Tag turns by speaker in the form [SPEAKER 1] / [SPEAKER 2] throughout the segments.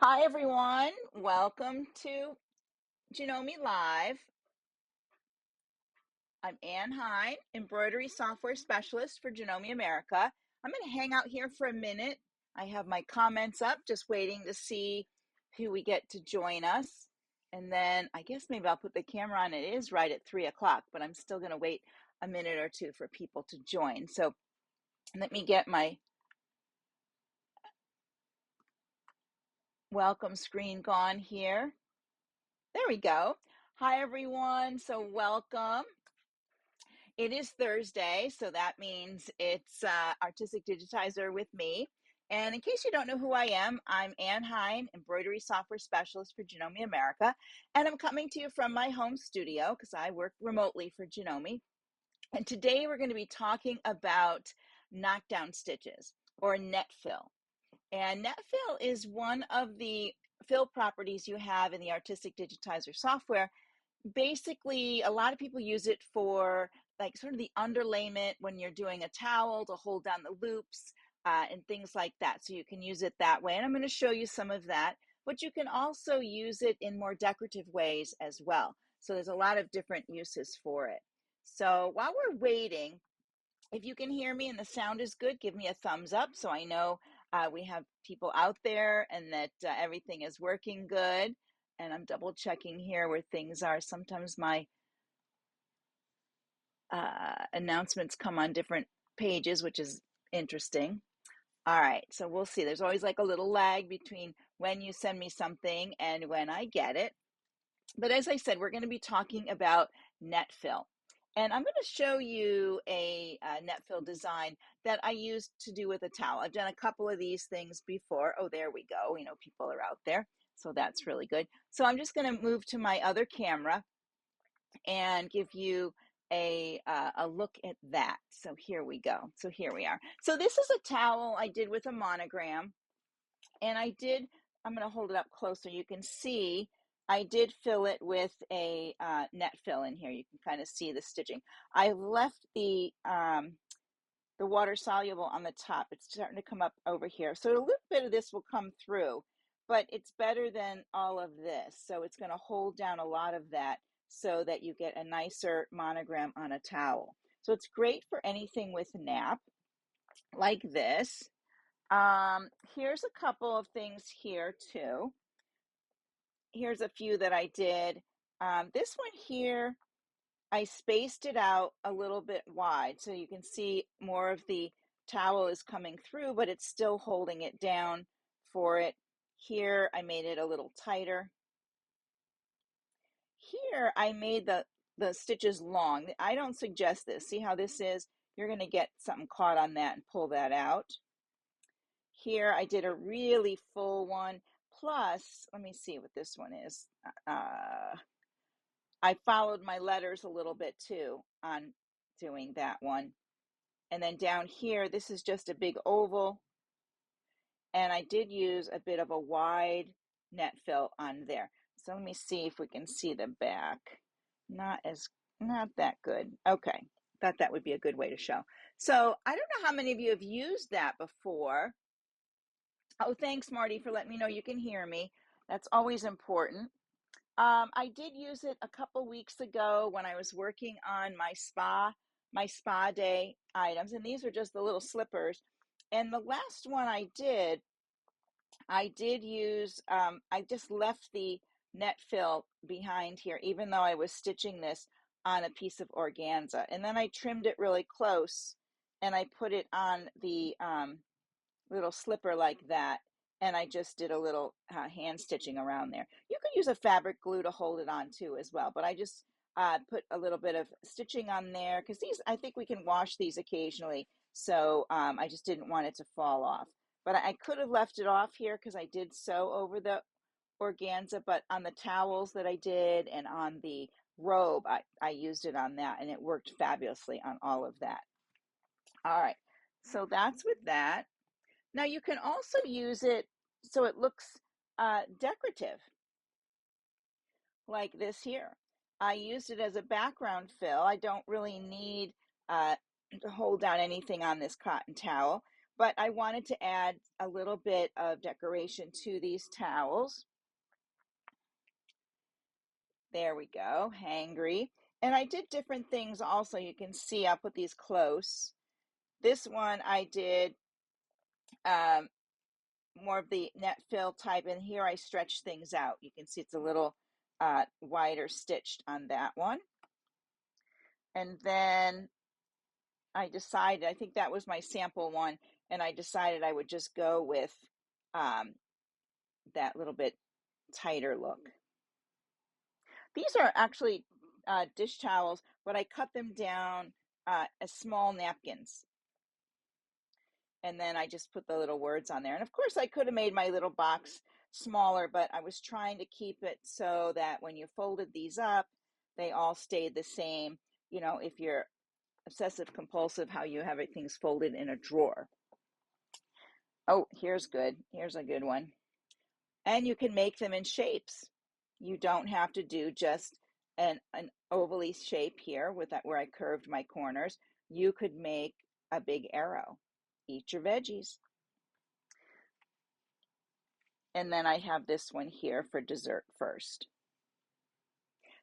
[SPEAKER 1] Hi, everyone. Welcome to Genome Live. I'm Ann Hine, embroidery software specialist for Genome America. I'm going to hang out here for a minute. I have my comments up, just waiting to see who we get to join us. And then I guess maybe I'll put the camera on. It is right at 3 o'clock, but I'm still going to wait a minute or two for people to join. So let me get my welcome screen gone here. There we go. Hi, everyone. So welcome. It is Thursday, so that means it's Artistic Digitizer with me. And in case you don't know who I am, I'm Ann Hine, embroidery software specialist for Genome America. And I'm coming to you from my home studio because I work remotely for Genome. And today we're going to be talking about knockdown stitches or Netfill. And Netfill is one of the fill properties you have in the Artistic Digitizer software. Basically, a lot of people use it for like sort of the underlayment when you're doing a towel to hold down the loops and things like that. So you can use it that way. And I'm going to show you some of that, but you can also use it in more decorative ways as well. So there's a lot of different uses for it. So while we're waiting, if you can hear me and the sound is good, give me a thumbs up so I know we have people out there and that everything is working good. And I'm double checking here where things are. Sometimes my announcements come on different pages, which is interesting. All right, so we'll see. There's always like a little lag between when you send me something and when I get it. But as I said, we're going to be talking about Netfill. And I'm going to show you a Netfill design that I used to do with a towel. I've done a couple of these things before. Oh, there we go. You know, people are out there. So that's really good. So I'm just going to move to my other camera and give you a look at that. So here we go. So here we are. So this is a towel I did with a monogram. And I'm going to hold it up close so you can see, I did fill it with a net fill in here. You can kind of see the stitching. I left the water soluble on the top. It's starting to come up over here. So a little bit of this will come through, but it's better than all of this. So it's going to hold down a lot of that so that you get a nicer monogram on a towel. So it's great for anything with nap like this. Here's a couple of things here too. Here's a few that I did. This one here, I spaced it out a little bit wide so you can see more of the towel is coming through, but it's still holding it down for it. Here, I made it a little tighter. Here, I made the stitches long. I don't suggest this. See how this is? You're going to get something caught on that and pull that out. Here, I did a really full one. Plus, let me see what this one is. I followed my letters a little bit too on doing that one. And then down here, this is just a big oval. And I did use a bit of a wide net fill on there. So let me see if we can see the back. Not that good. Okay. Thought that would be a good way to show. So I don't know how many of you have used that before. Oh, thanks, Marty, for letting me know you can hear me. That's always important. I did use it a couple weeks ago when I was working on my spa day items, and these are just the little slippers. And the last one I did use, I just left the net fill behind here, even though I was stitching this on a piece of organza. And then I trimmed it really close and I put it on the little slipper like that. And I just did a little hand stitching around there. You could use a fabric glue to hold it on too as well, but I just put a little bit of stitching on there because these, I think we can wash these occasionally. So I just didn't want it to fall off. But I could have left it off here because I did sew over the organza, but on the towels that I did and on the robe, I used it on that and it worked fabulously on all of that. All right, so that's with that. Now you can also use it so it looks decorative, like this here. I used it as a background fill. I don't really need to hold down anything on this cotton towel, but I wanted to add a little bit of decoration to these towels. There we go, hangry. And I did different things also. You can see, I'll put these close. This one I did more of the Netfill type, and here I stretch things out. You can see it's a little wider stitched on that one. And then I decided, I think that was my sample one, and I decided I would just go with that little bit tighter look. These are actually dish towels, but I cut them down as small napkins. And then I just put the little words on there. And of course, I could have made my little box smaller, but I was trying to keep it so that when you folded these up, they all stayed the same. You know, if you're obsessive compulsive, how you have everything's folded in a drawer. Oh, here's good. Here's a good one. And you can make them in shapes. You don't have to do just an ovally shape here with that where I curved my corners. You could make a big arrow. Eat your veggies. And then I have this one here for dessert first.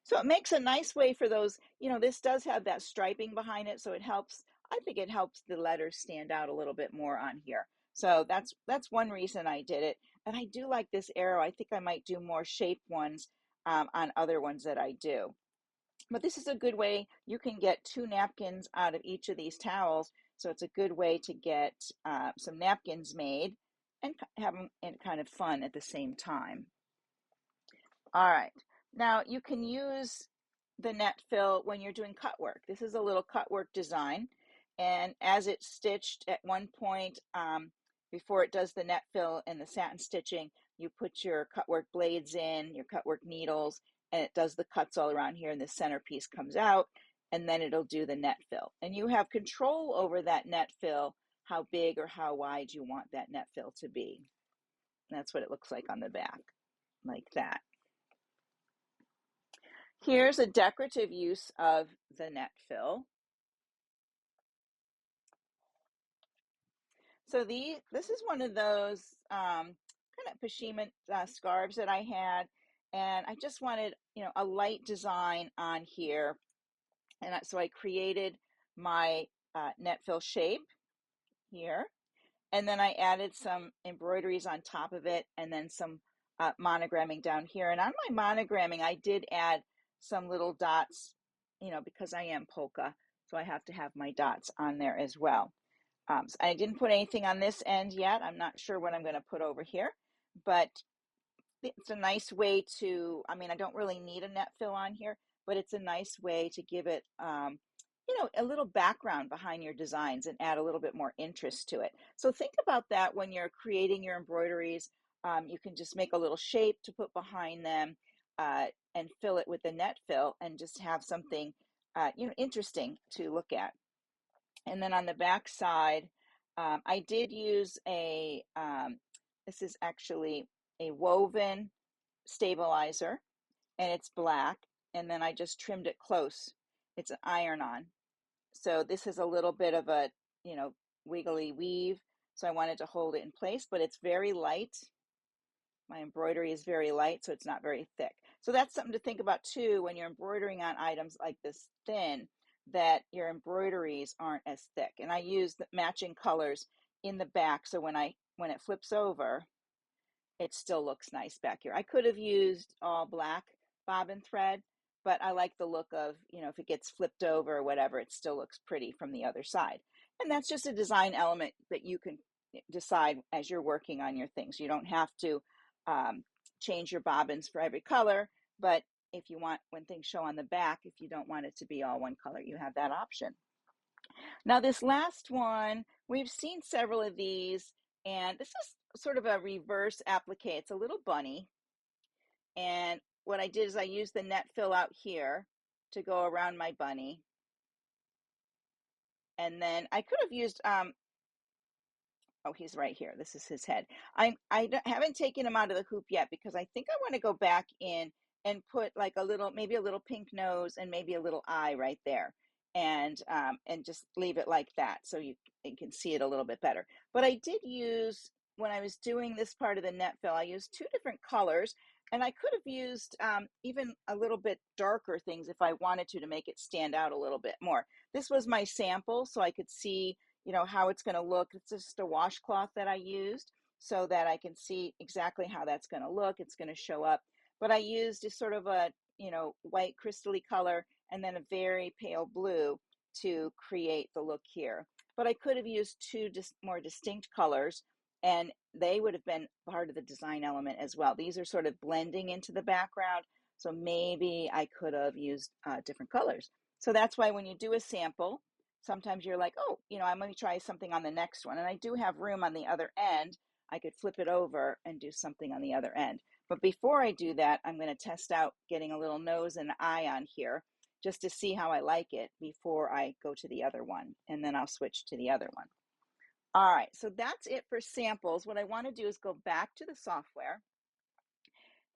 [SPEAKER 1] So it makes a nice way for those, you know, this does have that striping behind it, so it helps, I think it helps the letters stand out a little bit more on here. So that's one reason I did it. And I do like this arrow. I think I might do more shaped ones on other ones that I do. But this is a good way. You can get 2 napkins out of each of these towels. So it's a good way to get some napkins made and have them kind of fun at the same time. All right. Now you can use the net fill when you're doing cut work. This is a little cut work design. And as it's stitched at one point, before it does the net fill and the satin stitching, you put your cut work blades in, your cut work needles, and it does the cuts all around here, and the centerpiece comes out, and then it'll do the net fill. And you have control over that net fill, how big or how wide you want that net fill to be. And that's what it looks like on the back, like that. Here's a decorative use of the net fill. So this is one of those kind of pashima scarves that I had, and I just wanted, you know, a light design on here, and so I created my net fill shape here, and then I added some embroideries on top of it, and then some monogramming down here. And on my monogramming, I did add some little dots, you know, because I am polka, so I have to have my dots on there as well. So I didn't put anything on this end yet. I'm not sure what I'm going to put over here, but it's a nice way to, I mean, I don't really need a net fill on here, but it's a nice way to give it, you know, a little background behind your designs and add a little bit more interest to it. So think about that when you're creating your embroideries. You can just make a little shape to put behind them and fill it with the net fill and just have something, you know, interesting to look at. And then on the back side, I did use this is actually a woven stabilizer, and it's black. And then I just trimmed it close. It's an iron-on. So this is a little bit of a, you know, wiggly weave. So I wanted to hold it in place, but it's very light. My embroidery is very light, so it's not very thick. So that's something to think about too when you're embroidering on items like this thin, that your embroideries aren't as thick. And I use the matching colors in the back, so when it flips over, it still looks nice back here. I could have used all black bobbin thread, but I like the look of, you know, if it gets flipped over or whatever, it still looks pretty from the other side. And that's just a design element that you can decide as you're working on your things. You don't have to change your bobbins for every color, but if you want, when things show on the back, if you don't want it to be all one color, you have that option. Now this last one, we've seen several of these, and this is sort of a reverse applique. It's a little bunny, and what I did is I used the net fill out here to go around my bunny, and then I could have used oh, he's right here. This is his head. I haven't taken him out of the hoop yet because I think I want to go back in and put like a little, maybe a little pink nose and maybe a little eye right there. and just leave it like that so you can see it a little bit better. But I did use, when I was doing this part of the net fill, I used two different colors, and I could have used even a little bit darker things if I wanted to make it stand out a little bit more. This was my sample, so I could see, you know, how it's going to look. It's just a washcloth that I used so that I can see exactly how that's going to look. It's going to show up. But I used a sort of a, you know, white crystally color and then a very pale blue to create the look here. But I could have used two more distinct colors, and they would have been part of the design element as well. These are sort of blending into the background, so maybe I could have used different colors. So that's why when you do a sample, sometimes you're like, oh, you know, I'm going to try something on the next one. And I do have room on the other end. I could flip it over and do something on the other end. But before I do that, I'm going to test out getting a little nose and eye on here just to see how I like it before I go to the other one. And then I'll switch to the other one. All right, so that's it for samples. What I want to do is go back to the software,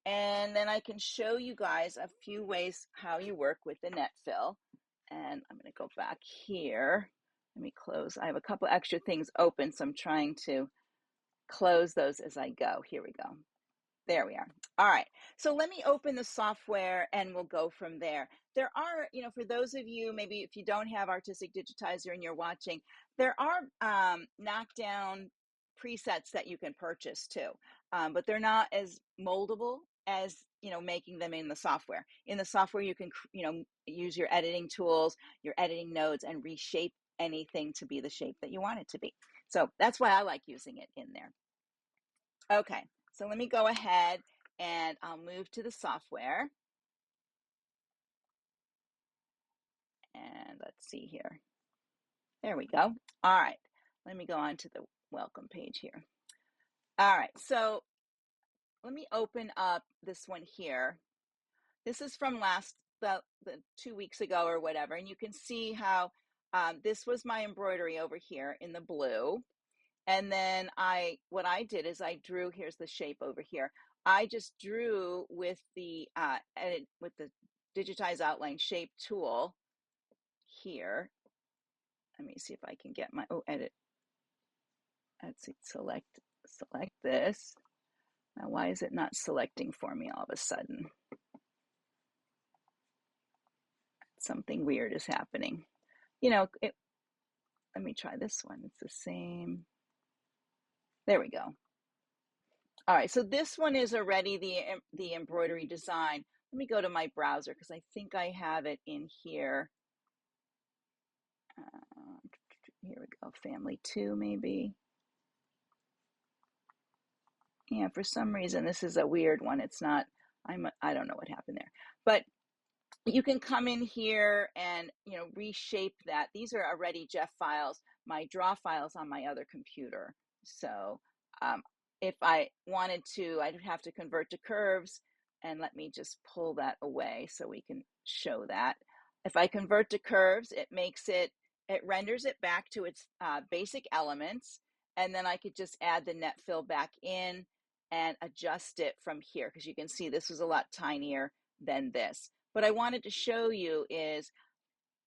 [SPEAKER 1] and then I can show you guys a few ways how you work with the Netfill. And I'm going to go back here. Let me close. I have a couple extra things open, so I'm trying to close those as I go. Here we go. There we are. All right. So let me open the software and we'll go from there. There are, you know, for those of you, maybe if you don't have Artistic Digitizer and you're watching, there are knockdown presets that you can purchase too, but they're not as moldable as, you know, making them in the software. In the software, you can, you know, use your editing tools, your editing nodes, and reshape anything to be the shape that you want it to be. So that's why I like using it in there. Okay, so let me go ahead and I'll move to the software. And let's see here. There we go. All right, let me go on to the welcome page here. All right, so let me open up this one here. This is from the 2 weeks ago or whatever, and you can see how this was my embroidery over here in the blue. And then what I did is I drew, here's the shape over here. I just drew with the Digitize Outline Shape tool here. Let me see if I can get my, edit. Let's see, select this. Now, why is it not selecting for me all of a sudden? Something weird is happening. You know, let me try this one. It's the same. There we go. All right, so this one is already the embroidery design. Let me go to my browser because I think I have it in here. Here we go, family 2 maybe. Yeah, for some reason this is a weird one. It's not, I don't know what happened there. But you can come in here and, you know, reshape that. These are already Jeff files, my draw files on my other computer. So if I wanted to, I'd have to convert to curves, and let me just pull that away so we can show that. If I convert to curves, it renders it back to its basic elements, and then I could just add the net fill back in and adjust it from here, because you can see this is a lot tinier than this. What I wanted to show you is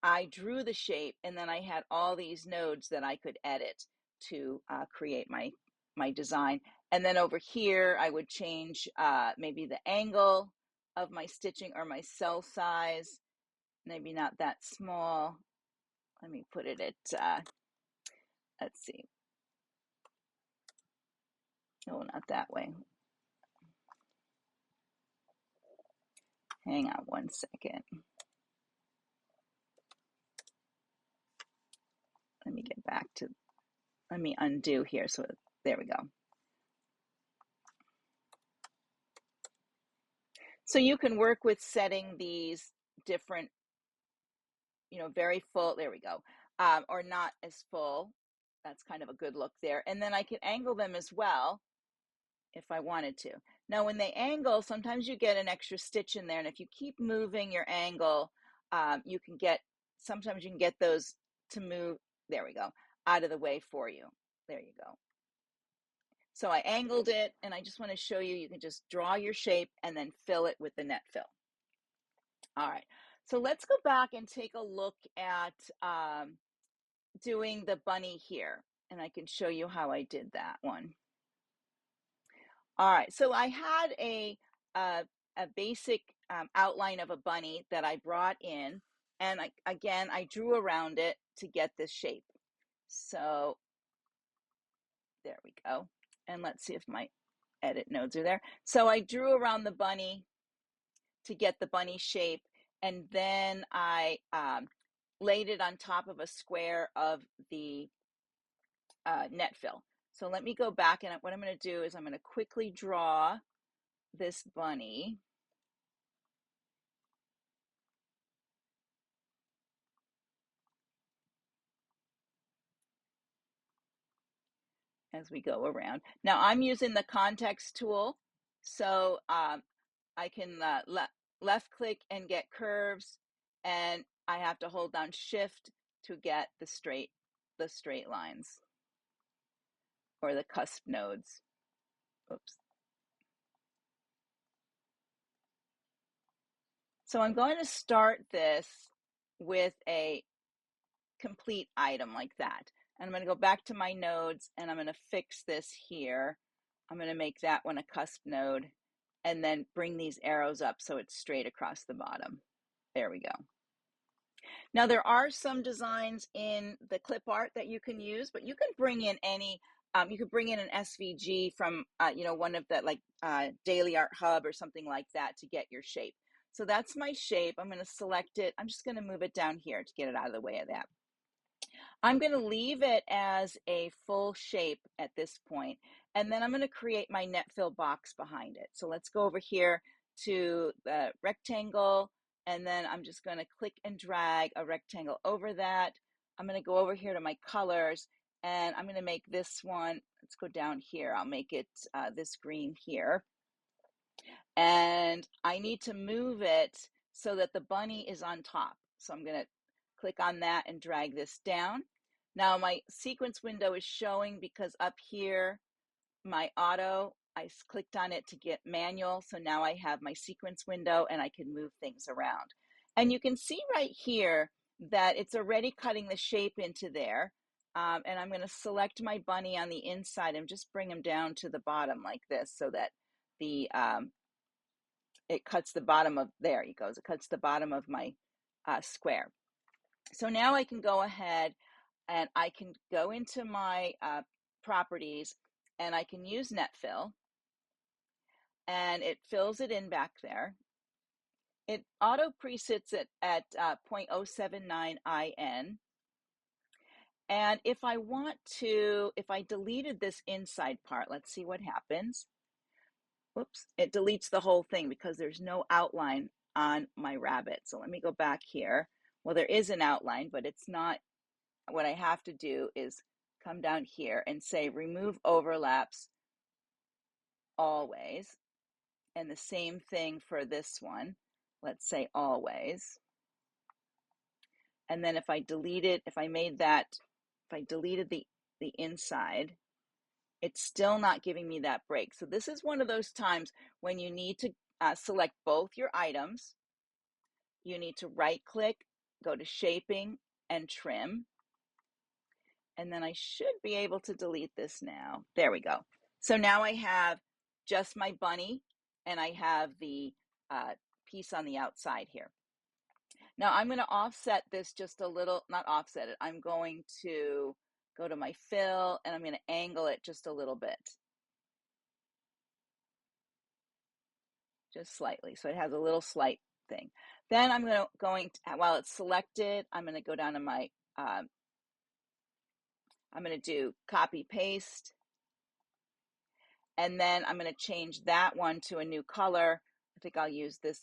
[SPEAKER 1] I drew the shape, and then I had all these nodes that I could edit to create my design. And then over here, I would change maybe the angle of my stitching or my cell size, maybe not that small. Let me put it at, let's see. No, not that way. Hang on one second. Let me get back to, let me undo here. So there we go. So you can work with setting these different, you know, very full, there we go, or not as full. That's kind of a good look there. And then I can angle them as well if I wanted to. Now, when they angle, sometimes you get an extra stitch in there. And if you keep moving your angle, you can get, sometimes you can get those to move, there we go, out of the way for you. There you go. So I angled it, and I just want to show you, you can just draw your shape and then fill it with the net fill. All right, So let's go back and take a look at doing the bunny here. And I can show you how I did that one. All right, so I had a basic outline of a bunny that I brought in, and again, I drew around it to get this shape. So there we go. And let's see if my edit nodes are there. So I drew around the bunny to get the bunny shape, and then I laid it on top of a square of the Netfill. So let me go back, and what I'm going to do is I'm going to quickly draw this bunny. As we go around. Now I'm using the context tool, so I can left click and get curves, and I have to hold down shift to get the straight lines or the cusp nodes. Oops. So I'm going to start this with a complete item like that. And I'm going to go back to my nodes, and I'm going to fix this here. I'm going to make that one a cusp node, and then bring these arrows up so it's straight across the bottom. There we go. Now there are some designs in the clip art that you can use, but you can bring in any, you could bring in an SVG from, one of the Daily Art Hub or something like that to get your shape. So that's my shape. I'm going to select it. I'm just going to move it down here to get it out of the way of that. I'm going to leave it as a full shape at this point, and then I'm going to create my Netfill box behind it. So let's go over here to the rectangle, and then I'm just going to click and drag a rectangle over that. I'm going to go over here to my colors, and I'm going to make this one, let's go down here. I'll make it this green here. And I need to move it so that the bunny is on top. So I'm going to click on that and drag this down. Now my sequence window is showing because up here, my auto, I clicked on it to get manual. So now I have my sequence window and I can move things around. And you can see right here that it's already cutting the shape into there. And I'm going to select my bunny on the inside and just bring him down to the bottom like this so that the it cuts the bottom of, there he goes, it cuts the bottom of my square. So now I can go ahead and I can go into my properties, and I can use Netfill, and it fills it in back there. It auto presets it at 0.079 IN. And if I want to, if I deleted this inside part, let's see what happens. Whoops, it deletes the whole thing because there's no outline on my rabbit. So let me go back here. Well, there is an outline, but it's not. What I have to do is come down here and say remove overlaps always. And the same thing for this one. Let's say always. And then if I deleted, if I made that, if I deleted the inside, it's still not giving me that break. So this is one of those times when you need to select both your items. You need to right click, go to shaping and trim. And then I should be able to delete this now. There we go. So now I have just my bunny, and I have the piece on the outside here. Now I'm going to offset this just a little, not offset it. I'm going to go to my fill, and I'm going to angle it just a little bit. Just slightly, so it has a little slight thing. Then I'm going to, while it's selected, I'm going to go down to my, I'm going to do copy paste, and then I'm going to change that one to a new color. I think I'll use this.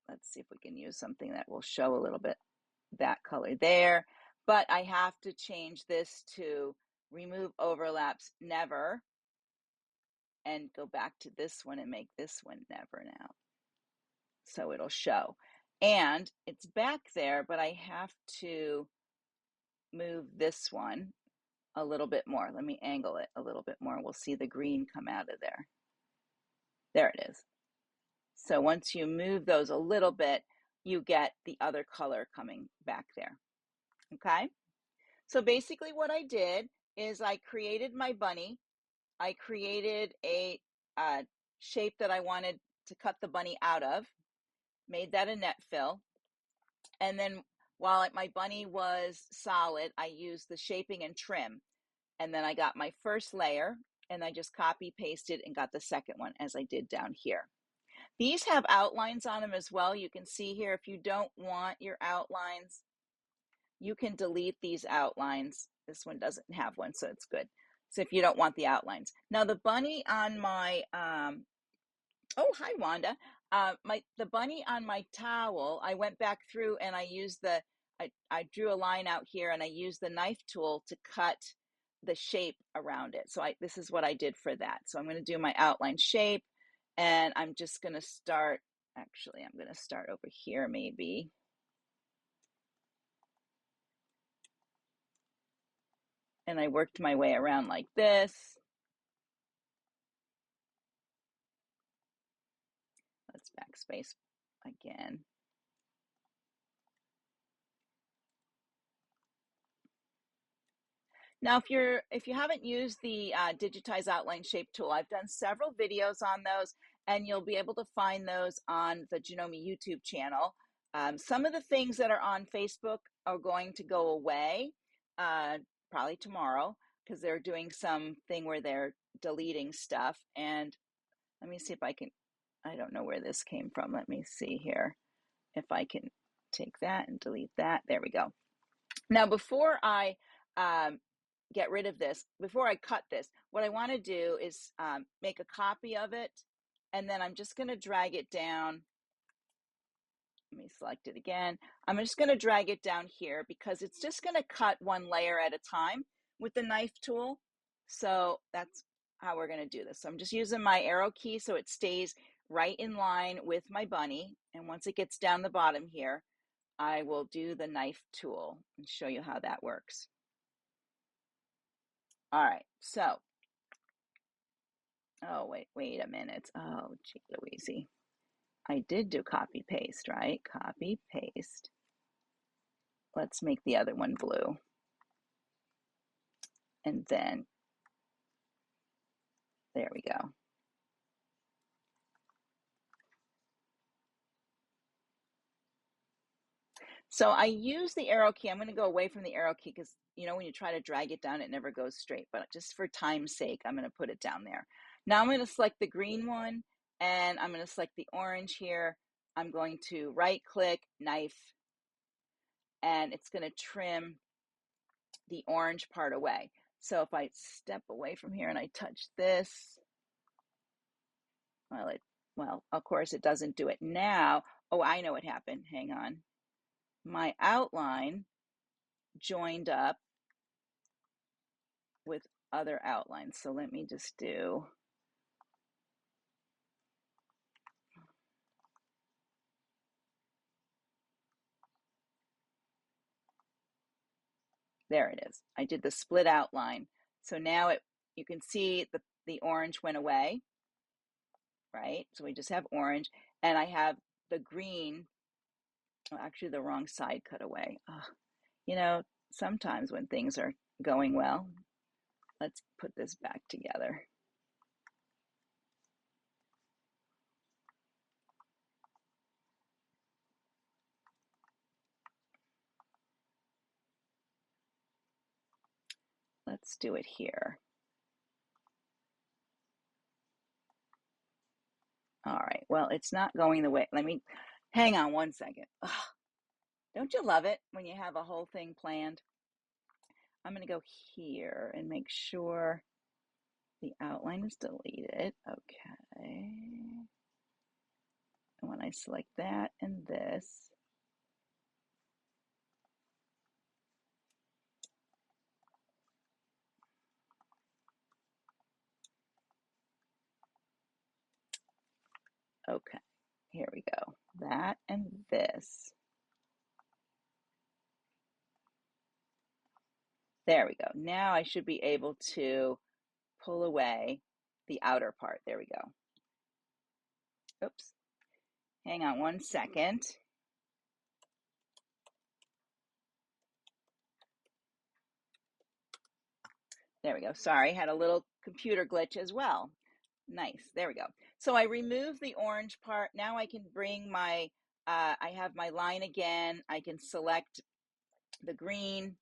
[SPEAKER 1] Let's see if we can use something that will show a little bit that color there. But I have to change this to remove overlaps never, and go back to this one and make this one never now. So it'll show. And it's back there, but I have to move this one a little bit more. Let me angle it a little bit more. We'll see the green come out of there. There it is. So once you move those a little bit, you get the other color coming back there. Okay, so basically what I did is I created my bunny. I created a shape that I wanted to cut the bunny out of, made that a Netfill, and then while my bunny was solid, I used the shaping and trim, and then I got my first layer and I just copy pasted and got the second one as I did down here. These have outlines on them as well. You can see here, if you don't want your outlines, you can delete these outlines. This one doesn't have one, so it's good. So if you don't want the outlines. Now the bunny on my, oh, hi, Wanda. The bunny on my towel, I went back through and I used I drew a line out here and I used the knife tool to cut the shape around it. So this is what I did for that. So I'm going to do my outline shape, and I'm just going to start, actually, I'm going to start over here maybe. And I worked my way around like this. Let's backspace again. Now, if you haven't used the Digitize Outline Shape tool, I've done several videos on those, and you'll be able to find those on the Janome YouTube channel. Some of the things that are on Facebook are going to go away probably tomorrow, because they're doing something where they're deleting stuff. And let me see if I can, I don't know where this came from. Let me see here if I can take that and delete that. There we go. Now, before I get rid of this, before I cut this, what I want to do is make a copy of it, and then I'm just going to drag it down. Let me select it again. I'm just going to drag it down here because it's just going to cut one layer at a time with the knife tool. So that's how we're going to do this. So I'm just using my arrow key so it stays right in line with my bunny. And once it gets down the bottom here, I will do the knife tool and show you how that works. All right, so, oh, wait a minute. Oh, gee Louise. I did do copy paste, right? Copy paste. Let's make the other one blue. And then, there we go. So I use the arrow key. I'm going to go away from the arrow key because, you know, when you try to drag it down, it never goes straight. But just for time's sake, I'm going to put it down there. Now I'm going to select the green one, and I'm going to select the orange here. I'm going to right click, knife, and it's going to trim the orange part away. So if I step away from here and I touch this, well, of course it doesn't do it now. Oh, I know what happened. Hang on. My outline joined up with other outlines. So let me just do, there it is. I did the split outline. So now you can see the orange went away, right? So we just have orange, and I have the green, well, actually the wrong side cut away. You know, sometimes when things are going well, let's put this back together. Let's do it here. All right, well, it's not going the way, let me, hang on one second. Ugh, don't you love it when you have a whole thing planned? I'm gonna go here and make sure the outline is deleted. Okay. And when I select that and this, okay, here we go. That and this. There we go. Now I should be able to pull away the outer part. There we go. Oops. Hang on one second. There we go. Sorry, had a little computer glitch as well. Nice. There we go. So I removed the orange part. Now I can bring my, I have my line again. I can select the green,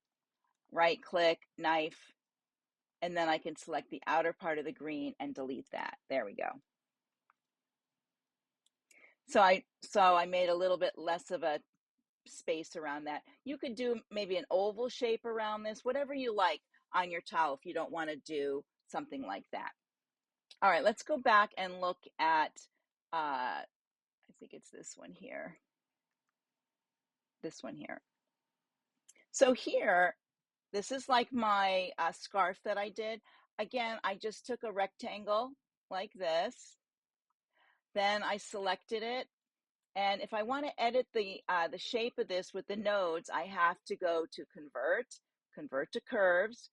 [SPEAKER 1] right click, knife, and then I can select the outer part of the green and delete that. There we go. So I made a little bit less of a space around that. You could do maybe an oval shape around this, whatever you like on your towel if you don't want to do something like that. All right, let's go back and look at, I think it's this one here. This one here. So here, this is like my scarf that I did. Again, I just took a rectangle like this. Then I selected it. And if I want to edit the shape of this with the nodes, I have to go to convert to curves,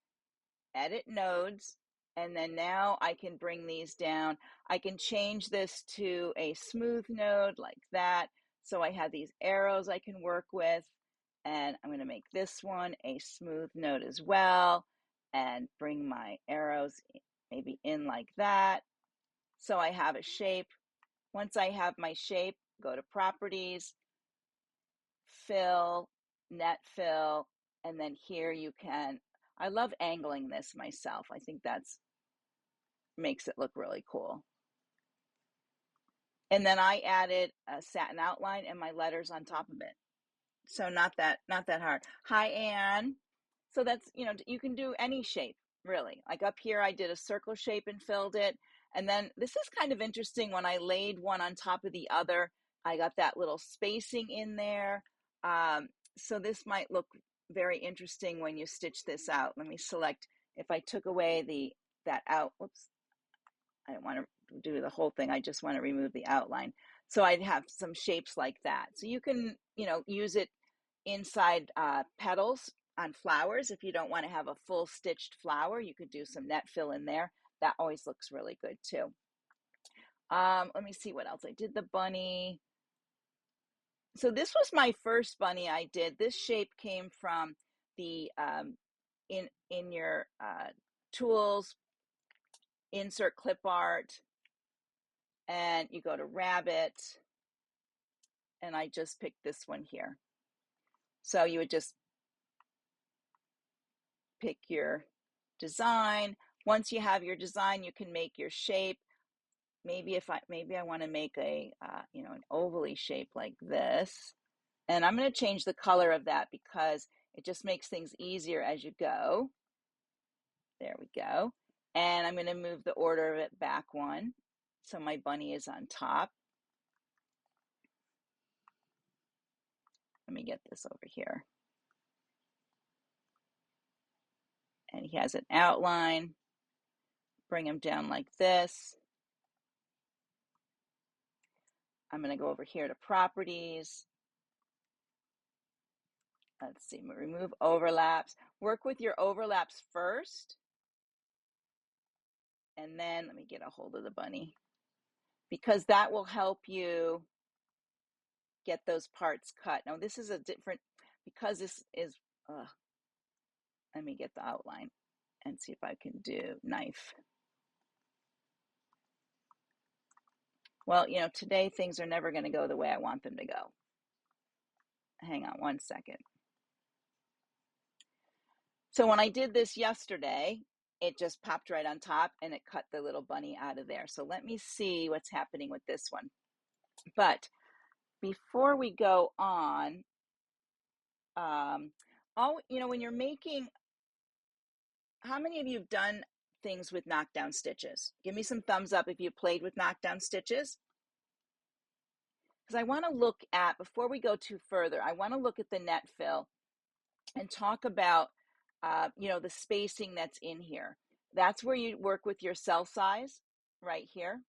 [SPEAKER 1] edit nodes, and then now I can bring these down. I can change this to a smooth node like that. So I have these arrows I can work with, and I'm going to make this one a smooth node as well, and bring my arrows maybe in like that. So I have a shape. Once I have my shape, go to properties, fill, net fill, and then here you can, I love angling this myself. I think that's makes it look really cool. And then I added a satin outline and my letters on top of it. So not that hard. Hi, Anne. So that's, you can do any shape, really. Like up here, I did a circle shape and filled it. And then this is kind of interesting. When I laid one on top of the other, I got that little spacing in there. So this might look very interesting when you stitch this out. Let me select, if I took away that out, whoops, I don't want to do the whole thing. I just want to remove the outline. So I'd have some shapes like that. So you can, use it inside petals on flowers. If you don't want to have a full stitched flower, you could do some net fill in there. That always looks really good too. Let me see what else I did. The bunny. So this was my first bunny I did. This shape came from the in your tools, insert clip art, and you go to rabbit, and I just picked this one here. So you would just pick your design. Once you have your design, you can make your shape. Maybe I want to make a an ovally shape like this, and I'm going to change the color of that because it just makes things easier as you go. There we go. And I'm going to move the order of it back one, so my bunny is on top. Let me get this over here. And he has an outline. Bring him down like this. I'm going to go over here to properties. Let's see, remove overlaps. Work with your overlaps first. And then let me get a hold of the bunny, because that will help you get those parts cut. Now this is a different, because this is, let me get the outline and see if I can do knife. Well, today things are never going to go the way I want them to go. Hang on one second. So when I did this yesterday, it just popped right on top and it cut the little bunny out of there. So let me see what's happening with this one. But before we go on, when you're making, how many of you have done things with knockdown stitches? Give me some thumbs up if you played with knockdown stitches. Because I want to look at, before we go too further, I want to look at the net fill and talk about, the spacing that's in here. That's where you work with your cell size right here.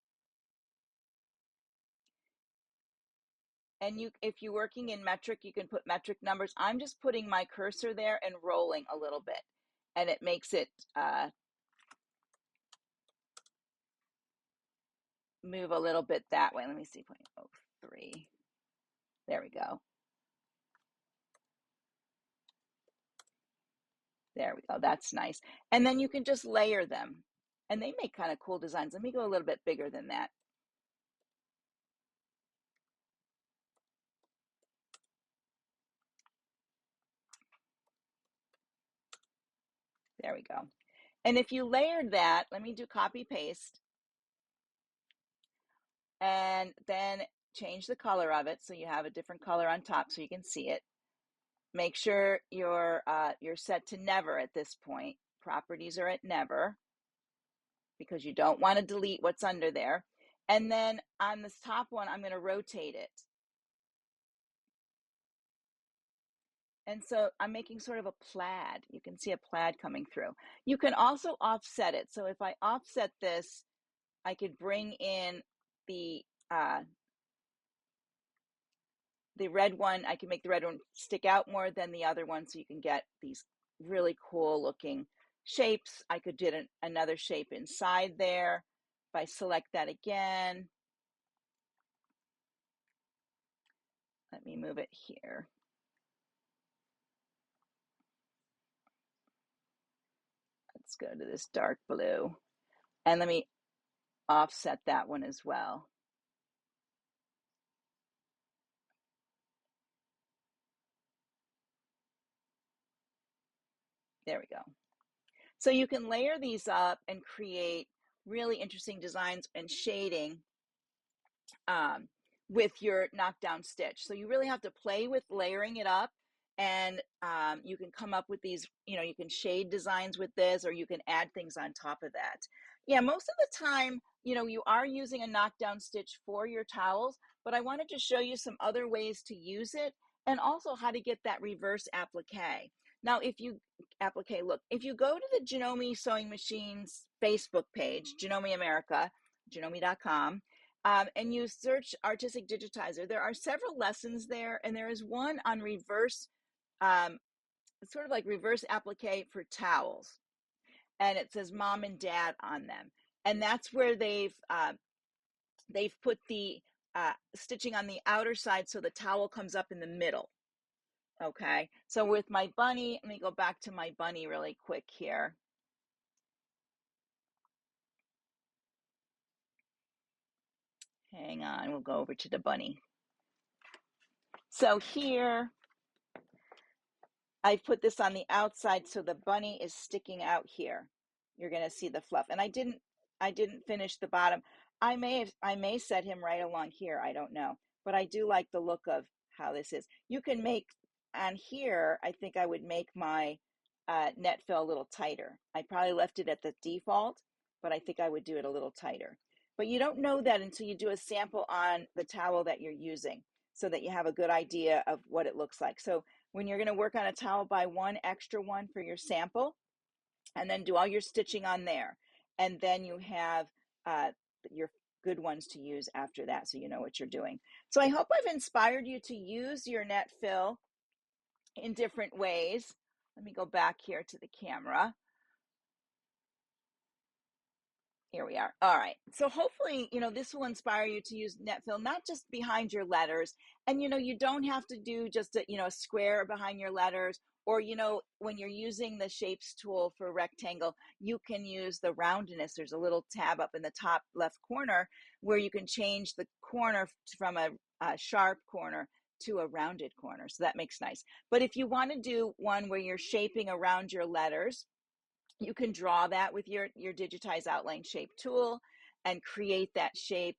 [SPEAKER 1] And if you're working in metric, you can put metric numbers. I'm just putting my cursor there and rolling a little bit, and it makes it move a little bit that way. Let me see, 0.03. There we go. There we go. That's nice. And then you can just layer them. And they make kind of cool designs. Let me go a little bit bigger than that. There we go. And if you layered that, let me do copy paste. And then change the color of it so you have a different color on top so you can see it. Make sure you're set to never at this point. Properties are at never because you don't want to delete what's under there. And then on this top one, I'm going to rotate it. And so I'm making sort of a plaid. You can see a plaid coming through. You can also offset it. So if I offset this, I could bring in the red one. I can make the red one stick out more than the other one so you can get these really cool looking shapes. I could do another shape inside there. If I select that again, let me move it here. Let's go to this dark blue. And let me offset that one as well. There we go. So you can layer these up and create really interesting designs and shading with your knockdown stitch. So you really have to play with layering it up, and you can come up with these, you can shade designs with this, or you can add things on top of that. Yeah, most of the time, you are using a knockdown stitch for your towels, but I wanted to show you some other ways to use it and also how to get that reverse applique. Now, if you go to the Janome Sewing Machines Facebook page, Janome America, janome.com, and you search Artistic Digitizer, there are several lessons there, and there is one on reverse, sort of like reverse applique for towels. And it says mom and dad on them. And that's where they've put the stitching on the outer side so the towel comes up in the middle. Okay, so with my bunny, let me go back to my bunny really quick here. Hang on, we'll go over to the bunny. So here, I put this on the outside so the bunny is sticking out here. You're going to see the fluff. And I didn't finish the bottom. I may set him right along here. I don't know. But I do like the look of how this is. You can make on here, I think I would make my Netfill a little tighter. I probably left it at the default, but I think I would do it a little tighter. But you don't know that until you do a sample on the towel that you're using so that you have a good idea of what it looks like. So when you're going to work on a towel, buy one extra one for your sample and then do all your stitching on there. And then you have your good ones to use after that so you know what you're doing. So I hope I've inspired you to use your Netfill in different ways. Let me go back here to the camera. Here we are. All right. So hopefully, this will inspire you to use Netfill, not just behind your letters. And, you don't have to do just a square behind your letters, or, when you're using the shapes tool for rectangle, you can use the roundness. There's a little tab up in the top left corner where you can change the corner from a sharp corner to a rounded corner. So that makes nice. But if you want to do one where you're shaping around your letters, you can draw that with your Digitize Outline Shape tool and create that shape.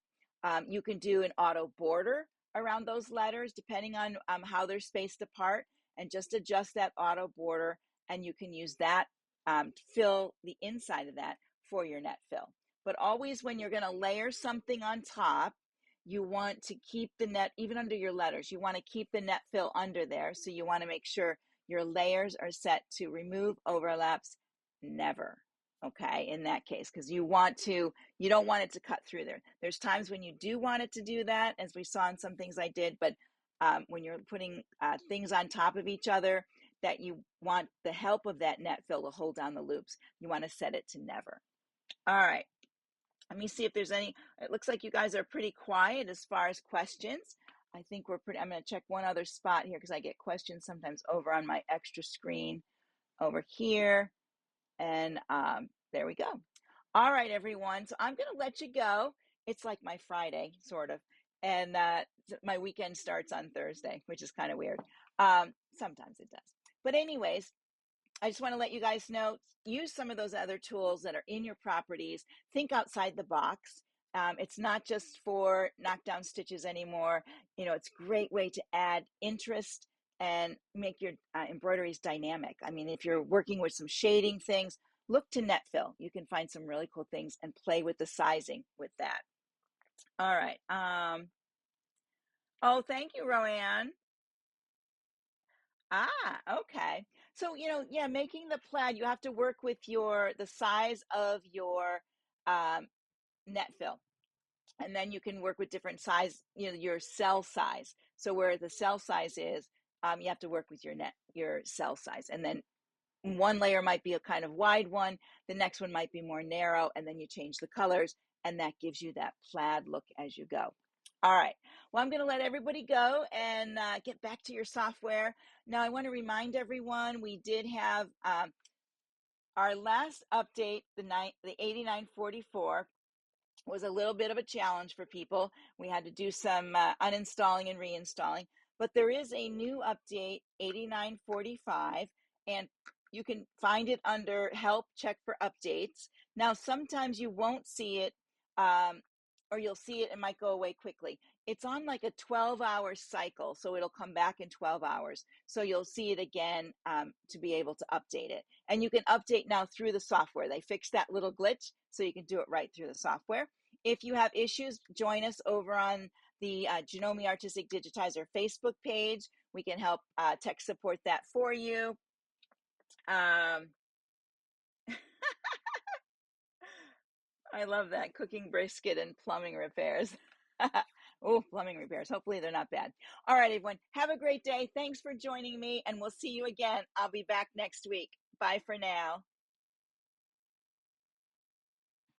[SPEAKER 1] You can do an auto border around those letters depending on how they're spaced apart, and just adjust that auto border, and you can use that to fill the inside of that for your net fill. But always when you're going to layer something on top, you want to keep the net, even under your letters, you want to keep the net fill under there. So you want to make sure your layers are set to remove overlaps never, okay, in that case, because you don't want it to cut through there. There's times when you do want it to do that, as we saw in some things I did, but when you're putting things on top of each other that you want the help of that net fill to hold down the loops, you want to set it to never. All right, let me see if there's any. It looks like you guys are pretty quiet as far as questions. I think we're pretty. I'm going to check one other spot here because I get questions sometimes over on my extra screen. over here, and there we go. All right, everyone. So I'm going to let you go. It's like my Friday, sort of. And my weekend starts on Thursday, which is kind of weird. Sometimes it does. But anyways, I just want to let you guys know, use some of those other tools that are in your properties. Think outside the box. It's not just for knockdown stitches anymore. It's a great way to add interest and make your embroideries dynamic. I mean, if you're working with some shading things, look to Netfill. You can find some really cool things and play with the sizing with that. All right. Oh, thank you, Roanne. Okay. So, yeah, making the plaid, you have to work with the size of your net fill. And then you can work with different size, your cell size. So where the cell size is, you have to work with your cell size. And then one layer might be a kind of wide one, the next one might be more narrow, and then you change the colors, and that gives you that plaid look as you go. All right. Well, I'm going to let everybody go and get back to your software. Now, I want to remind everyone we did have our last update, the 8944, was a little bit of a challenge for people. We had to do some uninstalling and reinstalling, but there is a new update, 8945, and you can find it under help, check for updates. Now, sometimes you won't see it, or you'll see it, it might go away quickly. It's on like a 12-hour cycle, so it'll come back in 12 hours. So you'll see it again to be able to update it. And you can update now through the software. They fixed that little glitch, so you can do it right through the software. If you have issues, join us over on the Janome Artistic Digitizer Facebook page. We can help tech support that for you. I love that, cooking brisket and plumbing repairs. Oh, plumbing repairs. Hopefully they're not bad. All right, everyone. Have a great day. Thanks for joining me, and we'll see you again. I'll be back next week. Bye for now.